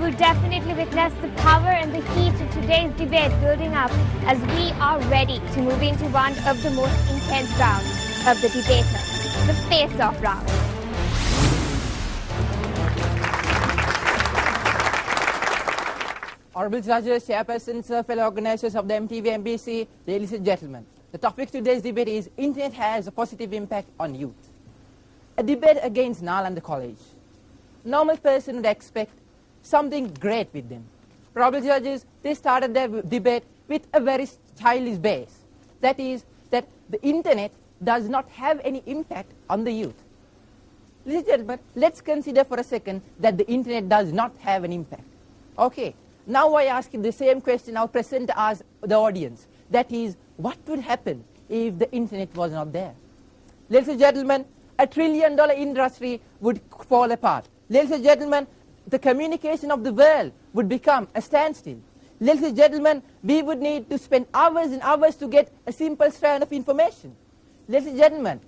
will definitely witness the power and the heat of today's debate building up as we are ready to move into one of the most intense rounds of the debater, the face-off round. Honorable judges, chairpersons, fellow organizers of the MTV MBC, ladies and gentlemen. The topic of today's debate is Internet has a positive impact on youth. A debate against Nalanda College. Normal person would expect something great with them. Honorable judges, they started their debate with a very childish base. That is, that the Internet does not have any impact on the youth. Ladies and gentlemen, let's consider for a second that the Internet does not have an impact. Okay. Now I ask you the same question I'll present as the audience. That is, what would happen if the Internet was not there? Ladies and gentlemen, $1 trillion industry would fall apart. Ladies and gentlemen, the communication of the world would become a standstill. Ladies and gentlemen, we would need to spend hours and hours to get a simple strand of information. Ladies and gentlemen,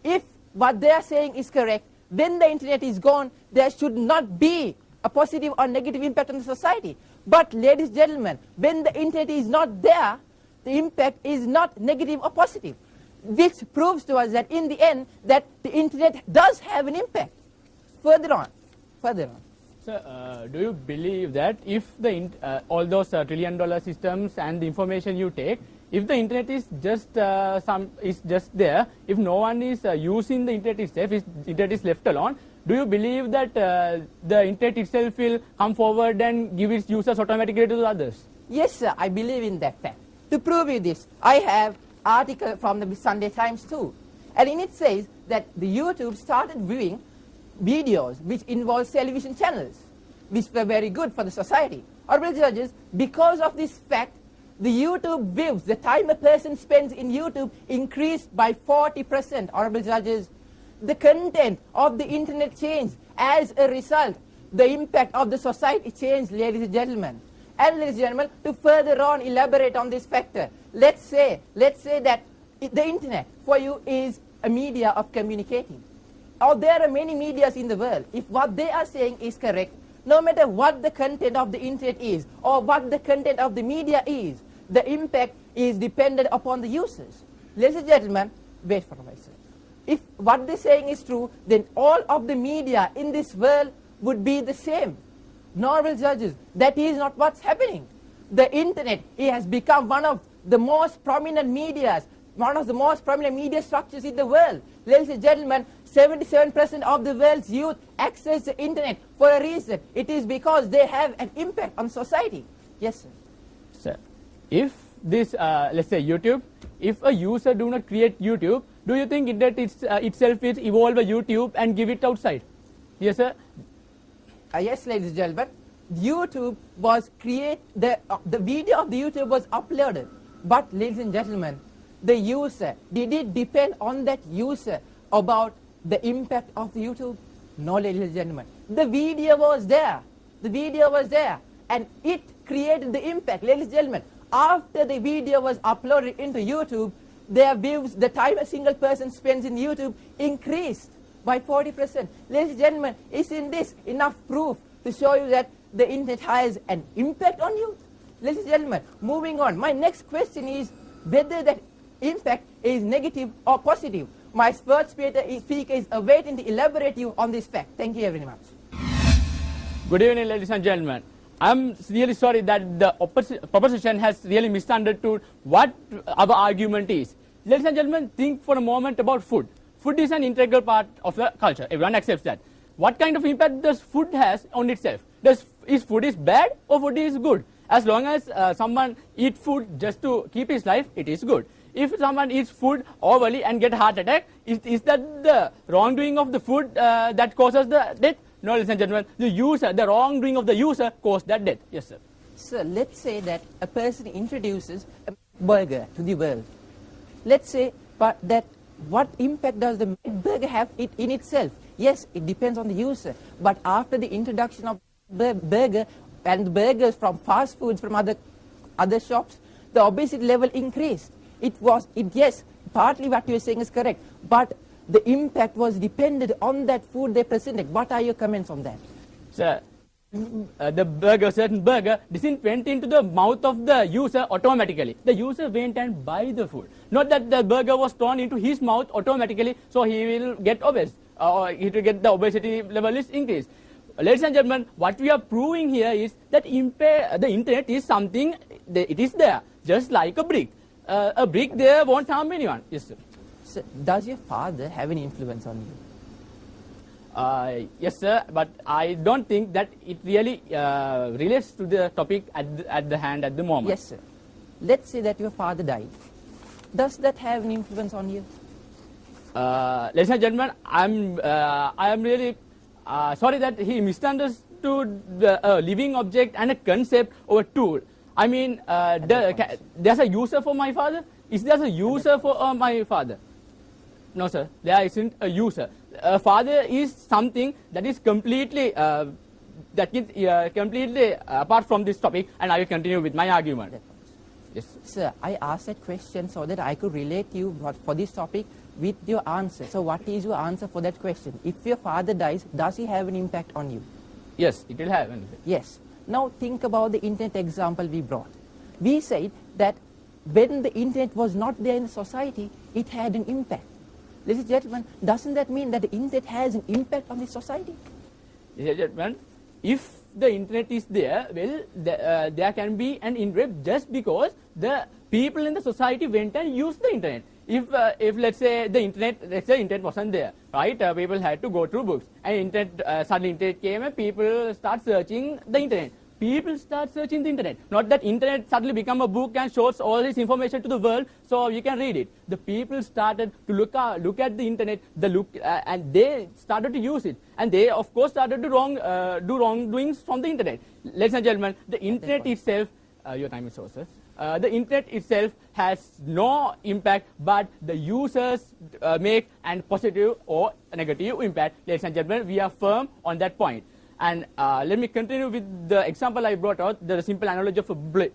if what they are saying is correct, when the Internet is gone, there should not be a positive or negative impact on the society. But, ladies and gentlemen, when the Internet is not there, the impact is not negative or positive, which proves to us that in the end, that the Internet does have an impact. Further on. Sir, do you believe that if all those $1 trillion systems and the information you take, if the Internet is just there, if no one is using the Internet itself, if the Internet is left alone, do you believe that the Internet itself will come forward and give its users automatically to the others? Yes, sir, I believe in that fact. To prove you this, I have an article from the Sunday Times too. And in it says that the YouTube started viewing videos which involve television channels, which were very good for the society. Honorable judges, because of this fact, the YouTube views, the time a person spends in YouTube increased by 40%. Honorable judges, the content of the Internet changed. As a result, the impact of the society changed, ladies and gentlemen. And ladies and gentlemen, to further on elaborate on this factor, let's say that the Internet for you is a media of communicating. Or there are many medias in the world. If what they are saying is correct, no matter what the content of the Internet is or what the content of the media is, the impact is dependent upon the users. Ladies and gentlemen, wait for myself. If what they're saying is true, then all of the media in this world would be the same. Honorable judges, that is not what's happening. The Internet, it has become one of the most prominent medias, one of the most prominent media structures in the world. Ladies and gentlemen, 77% of the world's youth access the Internet for a reason. It is because they have an impact on society. Yes, sir. Sir, if this, let's say YouTube, if a user do not create YouTube, do you think Internet itself will evolve a YouTube and give it outside? Yes, sir? Yes, ladies and gentlemen. YouTube was the video of the YouTube was uploaded. But, ladies and gentlemen, the user, did it depend on that user about the impact of the YouTube? No, ladies and gentlemen. The video was there. The video was there. And it created the impact. Ladies and gentlemen, after the video was uploaded into YouTube, their views, the time a single person spends in YouTube increased by 40%. Ladies and gentlemen, isn't this enough proof to show you that the Internet has an impact on youth? Ladies and gentlemen, moving on. My next question is whether that impact is negative or positive. My first speaker is awaiting to elaborate you on this fact. Thank you very much. Good evening, ladies and gentlemen. I'm really sorry that the opposition has really misunderstood what our argument is. Ladies and gentlemen, think for a moment about food. Food is an integral part of the culture. Everyone accepts that. What kind of impact does food has on itself? Is food is bad or food is good? As long as someone eats food just to keep his life, it is good. If someone eats food overly and get heart attack, is that the wrongdoing of the food that causes the death? No, ladies and gentlemen, the wrongdoing of the user caused that death. Yes, sir. Sir, let's say that a person introduces a burger to the world. Let's say that what impact does the burger have in itself? Yes, it depends on the user. But after the introduction of the burger and burgers from fast foods from other shops, the obesity level increased. Yes, partly what you're saying is correct, but the impact was dependent on that food they presented. What are your comments on that? Sir, certain burger didn't went into the mouth of the user automatically. The user went and buy the food. Not that the burger was thrown into his mouth automatically, so he will get obese, or he will get the obesity level is increased. Ladies and gentlemen, what we are proving here is that the internet is something, it is there, just like a brick. A brick there won't harm anyone. Yes, sir. So, does your father have any influence on you? Yes, sir, but I don't think that it really relates to the topic at the hand at the moment. Yes, sir. Let's say that your father died. Does that have an influence on you? Ladies and gentlemen, I am really sorry that he misunderstood the living object and a concept or a tool. I mean, there's a user for my father? Is there a user for my father? No, sir, there isn't a user. Father is something that is completely completely apart from this topic, and I will continue with my argument. Yes, sir. I asked that question so that I could relate you for this topic with your answer. So what is your answer for that question? If your father dies, does he have an impact on you? Yes, it will have an impact. Yes. Now think about the internet example we brought. We said that when the internet was not there in the society, it had an impact. Ladies and gentlemen, doesn't that mean that the internet has an impact on the society? Ladies and gentlemen, if the internet is there, well, there can be an impact just because the people in the society went and used the internet. If let's say the internet wasn't there, right? People had to go through books, and suddenly internet came and people start searching the internet. People start searching the internet. Not that internet suddenly become a book and shows all this information to the world so you can read it. The people started to look at the internet, and they started to use it. And they, of course, started to do wrongdoings from the internet. Ladies and gentlemen, the internet itself, your time is over, sir. The internet itself has no impact, but the users make an positive or negative impact. Ladies and gentlemen, we are firm on that point. And let me continue with the example I brought out, the simple analogy of a brick.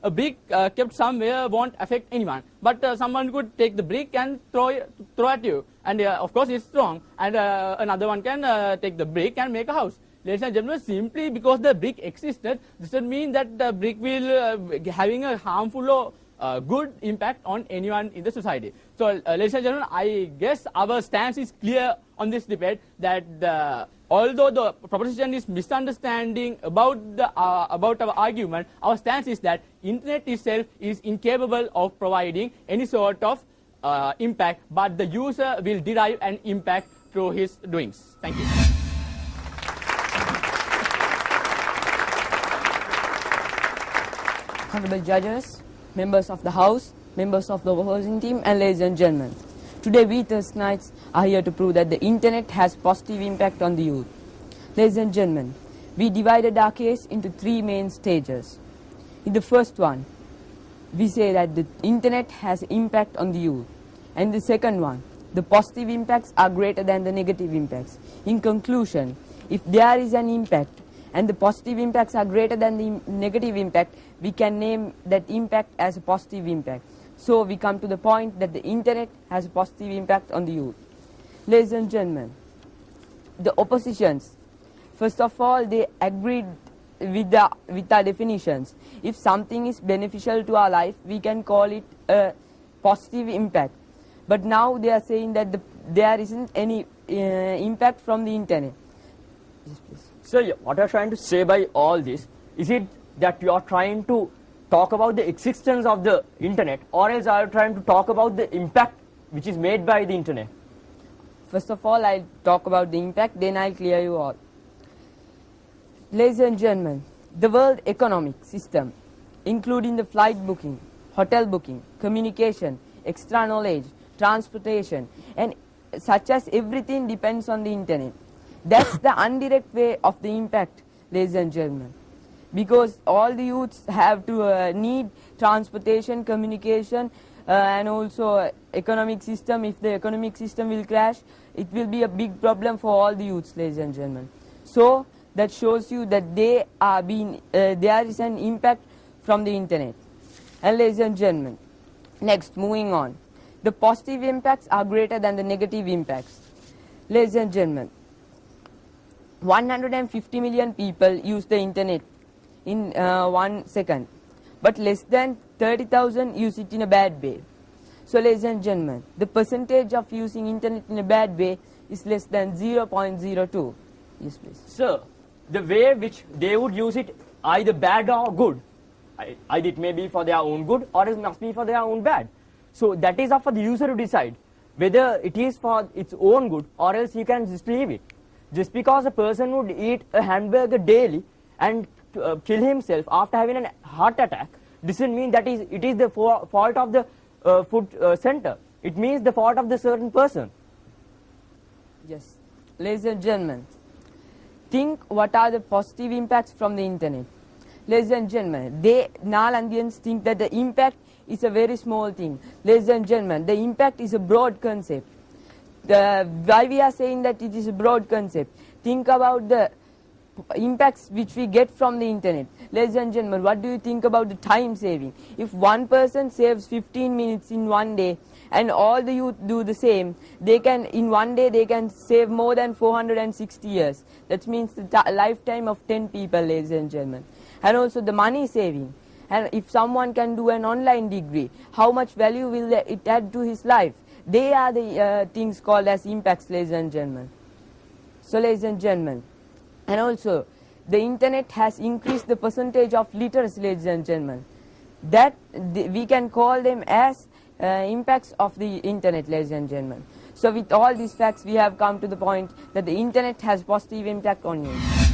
A brick kept somewhere won't affect anyone, but someone could take the brick and throw at you, and of course it's wrong. And another one can take the brick and make a house. Ladies and gentlemen, simply because the brick existed, this doesn't mean that the brick will having a harmful or good impact on anyone in the society. So, ladies and gentlemen, I guess our stance is clear on this debate that although the proposition is misunderstanding about our argument, our stance is that internet itself is incapable of providing any sort of impact, but the user will derive an impact through his doings. Thank you. Honorable judges, members of the House, members of the opposing team, and ladies and gentlemen. Today we Thursdays are here to prove that the internet has positive impact on the youth. Ladies and gentlemen, we divided our case into three main stages. In the first one, we say that the internet has impact on the youth. And the second one, the positive impacts are greater than the negative impacts. In conclusion, if there is an impact and the positive impacts are greater than the negative impact, we can name that impact as a positive impact. So we come to the point that the internet has a positive impact on the youth. Ladies and gentlemen, the oppositions, first of all, they agreed with our definitions. If something is beneficial to our life, we can call it a positive impact. But now they are saying that there isn't any impact from the internet. Yes, please. So what you are trying to say by all this, is it that you are trying to talk about the existence of the internet, or else are you trying to talk about the impact which is made by the internet? First of all, I'll talk about the impact, then I'll clear you all. Ladies and gentlemen, the world economic system, including the flight booking, hotel booking, communication, extra knowledge, transportation, and such as everything depends on the internet. That's the indirect way of the impact, ladies and gentlemen. Because all the youths have to need transportation, communication, and also economic system. If the economic system will crash, it will be a big problem for all the youths, ladies and gentlemen. So that shows you that there is an impact from the internet. And ladies and gentlemen, next, moving on. The positive impacts are greater than the negative impacts. Ladies and gentlemen, 150 million people use the internet in 1 second, but less than 30,000 use it in a bad way. So ladies and gentlemen, the percentage of using internet in a bad way is less than 0.02. Yes, please. Sir, the way which they would use it, either bad or good, either it may be for their own good or it must be for their own bad. So that is up for the user to decide whether it is for its own good or else you can just leave it. Just because a person would eat a hamburger daily and kill himself after having a heart attack doesn't mean that it is the fault of the food center. It means the fault of the certain person. Yes. Ladies and gentlemen, think what are the positive impacts from the internet. Ladies and gentlemen, Nalandians think that the impact is a very small thing. Ladies and gentlemen, the impact is a broad concept. Why we are saying that it is a broad concept? Think about the impacts which we get from the internet. Ladies and gentlemen, what do you think about the time saving? If one person saves 15 minutes in one day and all the youth do the same, they can, in one day they can save more than 460 years. That means the lifetime of 10 people, ladies and gentlemen. And also the money saving. And if someone can do an online degree, how much value will it add to his life? They are the things called as impacts, ladies and gentlemen. So ladies and gentlemen, and also the internet has increased the percentage of literacy, ladies and gentlemen. That we can call them as impacts of the internet, ladies and gentlemen. So with all these facts, we have come to the point that the internet has positive impact on you.